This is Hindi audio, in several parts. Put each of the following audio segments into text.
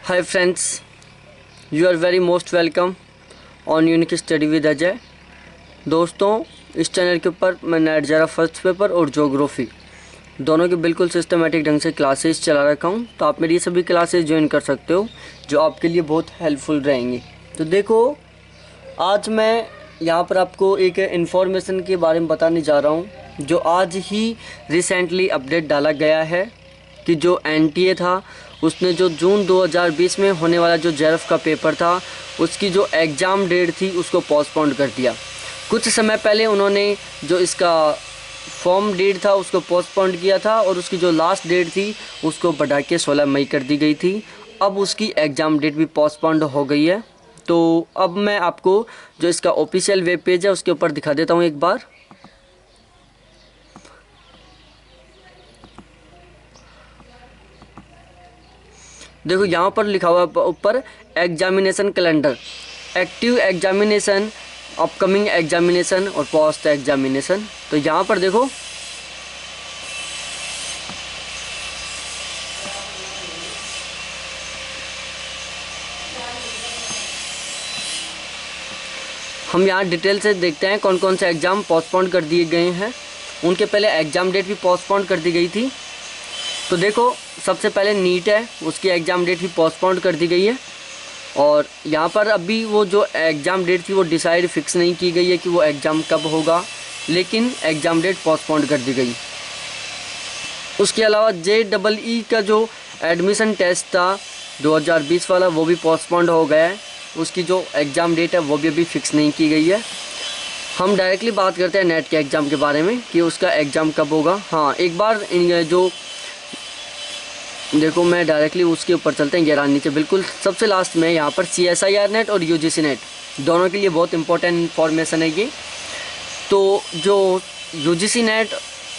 Hi friends, you are very most welcome on unique study with Ajay. दोस्तों, इस चैनल के ऊपर मैं नेट जरा फर्स्ट पेपर और ज्योग्राफी दोनों की बिल्कुल सिस्टमेटिक ढंग से क्लासेस चला रखा हूँ, तो आप मेरी सभी क्लासेस ज्वाइन कर सकते हो जो आपके लिए बहुत हेल्पफुल रहेंगी। तो देखो, आज मैं यहाँ पर आपको एक इन्फॉर्मेशन के बारे में बताने जा रहा हूँ जो आज ही रिसेंटली अपडेट डाला गया है कि जो एनटीए था उसने जो जून 2020 में होने वाला जो जेआरएफ का पेपर था उसकी जो एग्ज़ाम डेट थी उसको पोस्टपोन कर दिया। कुछ समय पहले उन्होंने जो इसका फॉर्म डेट था उसको पोस्टपोन किया था और उसकी जो लास्ट डेट थी उसको बढ़ा के 16 मई कर दी गई थी। अब उसकी एग्ज़ाम डेट भी पोस्टपोन्ड हो गई है। तो अब मैं आपको जो इसका ऑफिशियल वेब पेज है उसके ऊपर दिखा देता हूँ एक बार। देखो, यहाँ पर लिखा हुआ है ऊपर examination calendar, active examination, upcoming examination और पोस्ट एग्जामिनेशन। तो यहाँ पर देखो, हम यहाँ डिटेल से देखते हैं कौन कौन से एग्ज़ाम पोस्टपोन कर दिए गए हैं। उनके पहले एग्ज़ाम डेट भी पोस्टपोन कर दी गई थी। तो देखो, सबसे पहले नीट है, उसकी एग्ज़ाम डेट भी पोस्टपोन कर दी गई है और यहाँ पर अभी वो जो एग्ज़ाम डेट थी वो डिसाइड फिक्स नहीं की गई है कि वो एग्ज़ाम कब होगा, लेकिन एग्ज़ाम डेट पोस्टपोन कर दी गई। उसके अलावा JEE का जो एडमिशन टेस्ट था 2020 वाला वो भी पोस्टपोन हो गया है। उसकी जो एग्ज़ाम डेट है वो भी अभी फिक्स नहीं की गई है। हम डायरेक्टली बात करते हैं नेट के एग्ज़ाम के बारे में कि उसका एग्ज़ाम कब होगा। हाँ, एक बार जो देखो, मैं डायरेक्टली उसके ऊपर चलते हैं, ये नीचे बिल्कुल सबसे लास्ट में यहाँ पर CSIR नेट और UGC नेट दोनों के लिए बहुत इंपॉर्टेंट इन्फॉर्मेशन है ये। तो जो UGC नेट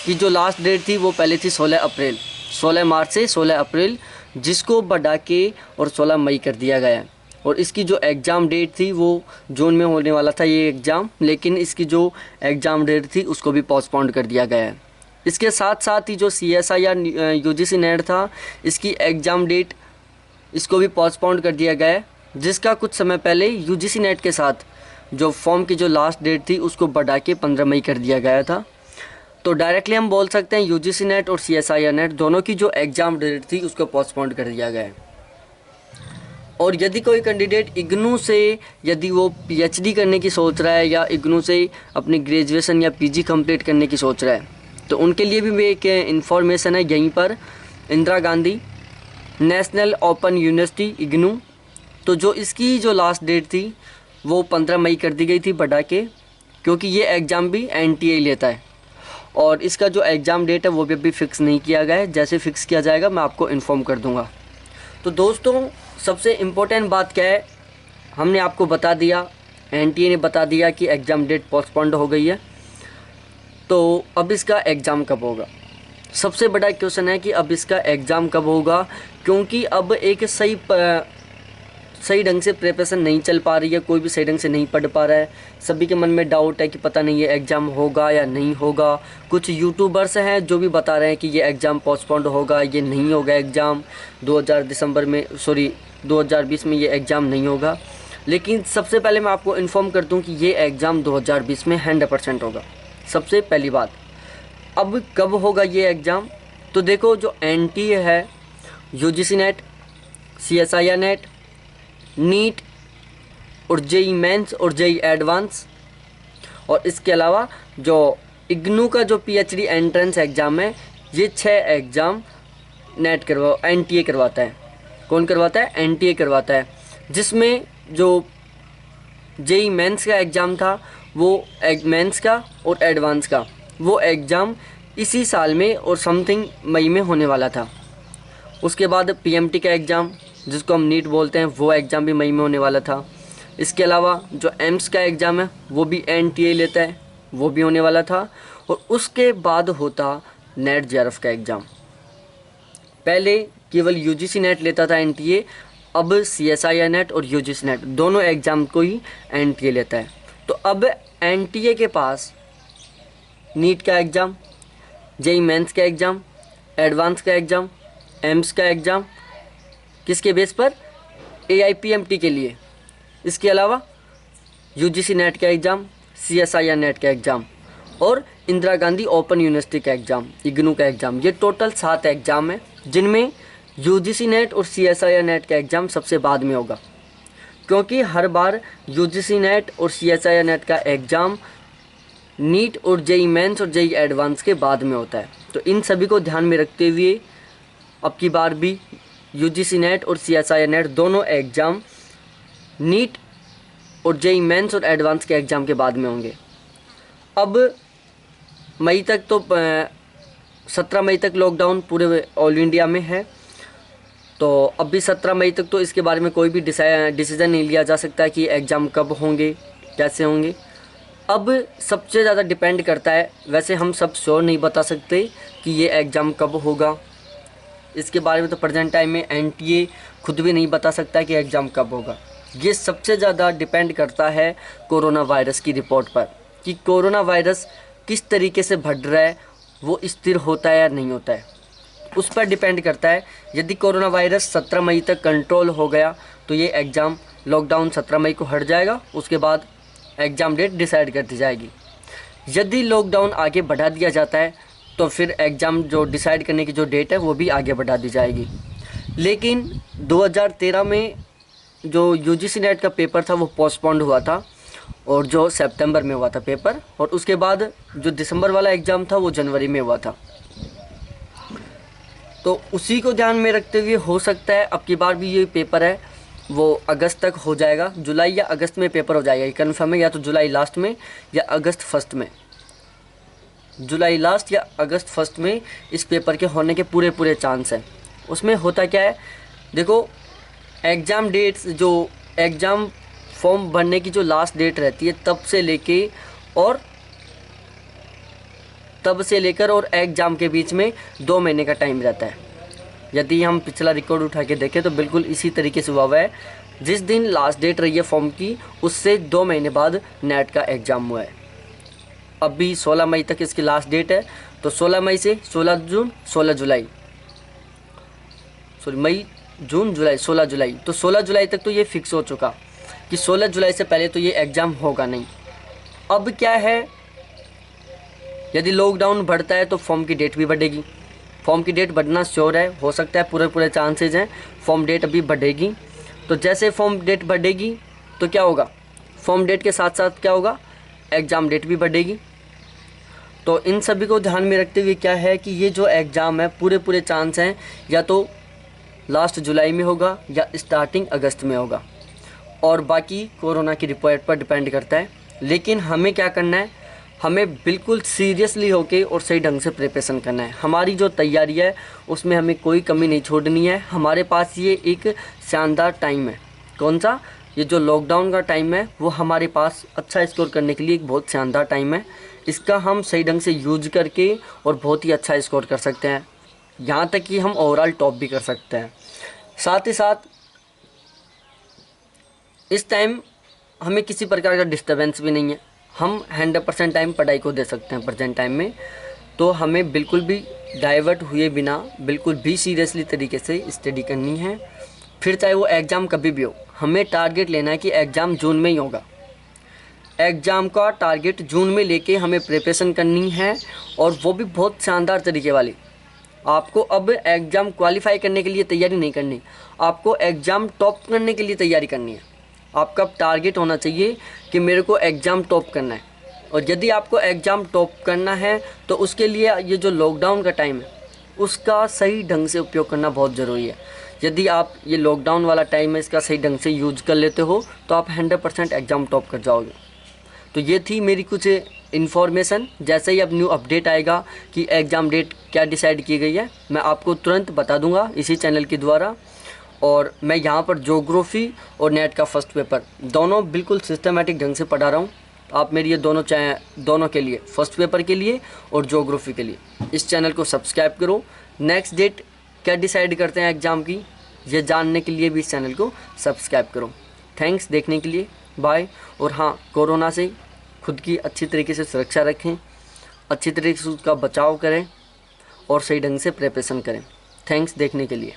की जो लास्ट डेट थी वो पहले थी 16 मार्च से 16 अप्रैल, जिसको बढ़ा के और 16 मई कर दिया गया है। और इसकी जो एग्ज़ाम डेट थी वो जून में होने वाला था ये एग्ज़ाम, लेकिन इसकी जो एग्ज़ाम डेट थी उसको भी पोस्टपोन कर दिया गया है। इसके साथ साथ ही जो CSIR UGC नेट था इसकी एग्ज़ाम डेट इसको भी पोस्टपोन कर दिया गया है, जिसका कुछ समय पहले UGC नेट के साथ जो फॉर्म की जो लास्ट डेट थी उसको बढ़ा के 15 मई कर दिया गया था। तो डायरेक्टली हम बोल सकते हैं UGC नेट और CSIR नेट दोनों की जो एग्ज़ाम डेट थी उसको पोस्टपोन कर दिया गया है। और यदि कोई कैंडिडेट इग्नू से यदि वो PhD करने की सोच रहा है या इग्नू से अपनी ग्रेजुएशन या PG कंप्लीट करने की सोच रहा है तो उनके लिए भी एक इन्फॉर्मेशन है यहीं पर, Indira Gandhi national open university IGNOU. तो जो इसकी जो लास्ट डेट थी वो 15 मई कर दी गई थी बढ़ा के, क्योंकि ये एग्ज़ाम भी NTA लेता है और इसका जो एग्ज़ाम डेट है वो भी अभी फ़िक्स नहीं किया गया है। जैसे फ़िक्स किया जाएगा मैं आपको इन्फॉर्म कर दूँगा। तो दोस्तों, सबसे इम्पोर्टेंट बात क्या है, हमने आपको बता दिया, NTA ने बता दिया कि एग्ज़ाम डेट पोस्टपोन्ड हो गई है। तो अब इसका एग्ज़ाम कब होगा? सबसे बड़ा क्वेश्चन है कि अब इसका एग्ज़ाम कब होगा, क्योंकि अब एक सही ढंग से प्रिपरेशन नहीं चल पा रही है, कोई भी सही ढंग से नहीं पढ़ पा रहा है। सभी के मन में डाउट है कि पता नहीं ये एग्ज़ाम होगा या नहीं होगा। कुछ यूट्यूबर्स हैं जो भी बता रहे हैं कि ये एग्ज़ाम पोस्टपोन्ड होगा, ये नहीं होगा एग्ज़ाम 2020 में ये एग्ज़ाम नहीं होगा। लेकिन सबसे पहले मैं आपको इन्फॉर्म कर दूं कि ये एग्ज़ाम 2020 में 100% होगा। सबसे पहली बात, अब कब होगा ये एग्ज़ाम? तो देखो, जो NTA है, UGC net, CSIR net, NEET और JEE मेंस और JEE एडवांस, और इसके अलावा जो इग्नू का जो PhD एंट्रेंस एग्ज़ाम है, ये 6 एग्ज़ाम NTA करवाता है। कौन करवाता है? NTA करवाता है। जिसमें जो JEE मेंस का एग्ज़ाम था वो मेंस का और एडवांस का वो एग्ज़ाम इसी साल में और समथिंग मई में होने वाला था। उसके बाद PMT का एग्ज़ाम, जिसको हम नीट बोलते हैं, वो एग्ज़ाम भी मई में होने वाला था। इसके अलावा जो एम्स का एग्ज़ाम है वो भी NTA लेता है, वो भी होने वाला था। और उसके बाद होता नेट JRF का एग्ज़ाम। पहले केवल UGC नेट लेता था NTA, अब CSIR नेट और UGC नेट दोनों एग्ज़ाम को ही NTA लेता है। तो अब NTA के पास नीट का एग्ज़ाम, JEE मेंस का एग्ज़ाम, एडवांस का एग्ज़ाम, एम्स का एग्ज़ाम किसके बेस पर? AIPMT के लिए। इसके अलावा UGC नेट का एग्ज़ाम, CSIR नेट का एग्ज़ाम और इंदिरा गांधी ओपन यूनिवर्सिटी का एग्ज़ाम, इग्नू का एग्ज़ाम। ये टोटल 7 एग्ज़ाम है, जिनमें UGC नेट और CSIR नेट का एग्ज़ाम सबसे बाद में होगा, क्योंकि हर बार UGC नेट और CSIR नेट का एग्ज़ाम नीट और JEE मेंस और JEE एडवांस के बाद में होता है। तो इन सभी को ध्यान में रखते हुए अब की बार भी UGC नेट और CSIR नेट दोनों एग्ज़ाम नीट और JEE मेंस और एडवांस के एग्ज़ाम के बाद में होंगे। अब मई तक तो 17 मई तक लॉकडाउन पूरे ऑल इंडिया में है, तो अब भी 17 मई तक तो इसके बारे में कोई भी डिसीज़न नहीं लिया जा सकता कि एग्ज़ाम कब होंगे, कैसे होंगे। अब सबसे ज़्यादा डिपेंड करता है, वैसे हम सब श्योर नहीं बता सकते कि ये एग्ज़ाम कब होगा। इसके बारे में तो प्रेजेंट टाइम में NTA खुद भी नहीं बता सकता कि एग्ज़ाम कब होगा। ये सबसे ज़्यादा डिपेंड करता है कोरोना वायरस की रिपोर्ट पर, कि कोरोना वायरस किस तरीके से बढ़ रहा है, वो स्थिर होता है या नहीं होता है, उस पर डिपेंड करता है। यदि कोरोना वायरस 17 मई तक कंट्रोल हो गया तो ये एग्ज़ाम लॉकडाउन 17 मई को हट जाएगा, उसके बाद एग्ज़ाम डेट डिसाइड कर दी जाएगी। यदि लॉकडाउन आगे बढ़ा दिया जाता है तो फिर एग्ज़ाम जो डिसाइड करने की जो डेट है वो भी आगे बढ़ा दी जाएगी। लेकिन 2013 में जो UGC नेट का पेपर था वो पोस्टपोन्ड हुआ था, और जो सितंबर में हुआ था पेपर, और उसके बाद जो दिसंबर वाला एग्ज़ाम था वो जनवरी में हुआ था। तो उसी को ध्यान में रखते हुए हो सकता है अब की बार भी ये पेपर है वो अगस्त तक हो जाएगा, जुलाई या अगस्त में पेपर हो जाएगा, ये कन्फर्म है, या तो जुलाई लास्ट में या अगस्त फर्स्ट में, जुलाई लास्ट या अगस्त फर्स्ट में इस पेपर के होने के पूरे चांस हैं। उसमें होता क्या है, देखो एग्ज़ाम डेट्स, जो एग्ज़ाम फॉर्म भरने की जो लास्ट डेट रहती है तब से लेकर और एग्ज़ाम के बीच में 2 महीने का टाइम रहता है। यदि हम पिछला रिकॉर्ड उठा के देखें तो बिल्कुल इसी तरीके से हुआ है। जिस दिन लास्ट डेट रही है फॉर्म की, उससे 2 महीने बाद नेट का एग्ज़ाम हुआ है। अभी 16 मई तक इसकी लास्ट डेट है, तो 16 मई से 16 जून 16 जुलाई, मई जून जुलाई 16 जुलाई, तो 16 जुलाई तक तो ये फिक्स हो चुका कि 16 जुलाई से पहले तो ये एग्ज़ाम होगा नहीं। अब क्या है, यदि लॉकडाउन बढ़ता है तो फॉर्म की डेट भी बढ़ेगी। फॉर्म की डेट बढ़ना श्योर है, हो सकता है पूरे चांसेज हैं फॉर्म डेट अभी बढ़ेगी। तो जैसे फॉर्म डेट बढ़ेगी तो क्या होगा, फॉर्म डेट के साथ साथ क्या होगा, एग्ज़ाम डेट भी बढ़ेगी। तो इन सभी को ध्यान में रखते हुए क्या है कि ये जो एग्ज़ाम है पूरे चांस हैं या तो लास्ट जुलाई में होगा या स्टार्टिंग अगस्त में होगा, और बाकी कोरोना की रिपोर्ट पर डिपेंड करता है। लेकिन हमें क्या करना है, हमें बिल्कुल सीरियसली होके और सही ढंग से प्रिपरेशन करना है। हमारी जो तैयारी है उसमें हमें कोई कमी नहीं छोड़नी है। हमारे पास ये एक शानदार टाइम है, कौन सा, ये जो लॉकडाउन का टाइम है वो हमारे पास अच्छा स्कोर करने के लिए एक बहुत शानदार टाइम है। इसका हम सही ढंग से यूज करके और बहुत ही अच्छा स्कोर कर सकते हैं, यहाँ तक कि हम ओवरऑल टॉप भी कर सकते हैं। साथ ही साथ इस टाइम हमें किसी प्रकार का डिस्टर्बेंस भी नहीं है, हम 100% टाइम पढ़ाई को दे सकते हैं प्रेजेंट टाइम में। तो हमें बिल्कुल भी डाइवर्ट हुए बिना बिल्कुल भी सीरियसली तरीके से स्टडी करनी है। फिर चाहे वो एग्ज़ाम कभी भी हो, हमें टारगेट लेना है कि एग्ज़ाम जून में ही होगा। एग्ज़ाम का टारगेट जून में लेके हमें प्रिपरेशन करनी है, और वो भी बहुत शानदार तरीके वाली। आपको अब एग्ज़ाम क्वालिफाई करने के लिए तैयारी नहीं करनी, आपको एग्ज़ाम टॉप करने के लिए तैयारी करनी है। आपका टारगेट होना चाहिए कि मेरे को एग्ज़ाम टॉप करना है, और यदि आपको एग्ज़ाम टॉप करना है तो उसके लिए ये जो लॉकडाउन का टाइम है उसका सही ढंग से उपयोग करना बहुत ज़रूरी है। यदि आप ये लॉकडाउन वाला टाइम है इसका सही ढंग से यूज कर लेते हो तो आप 100% एग्ज़ाम टॉप कर जाओगे। तो ये थी मेरी कुछ इन्फॉर्मेशन। जैसे ही अब न्यू अपडेट आएगा कि एग्ज़ाम डेट क्या डिसाइड की गई है, मैं आपको तुरंत बता दूंगा इसी चैनल के द्वारा। और मैं यहाँ पर ज्योग्राफी और नेट का फर्स्ट पेपर दोनों बिल्कुल सिस्टमेटिक ढंग से पढ़ा रहा हूँ। आप मेरी ये दोनों के लिए, फर्स्ट पेपर के लिए और ज्योग्राफी के लिए, इस चैनल को सब्सक्राइब करो। नेक्स्ट डेट क्या डिसाइड करते हैं एग्ज़ाम की, ये जानने के लिए भी इस चैनल को सब्सक्राइब करो। थैंक्स देखने के लिए, बाय। और हाँ, कोरोना से खुद की अच्छी तरीके से सुरक्षा रखें, अच्छी तरीके से उसका बचाव करें और सही ढंग से प्रिपरेशन करें। थैंक्स देखने के लिए।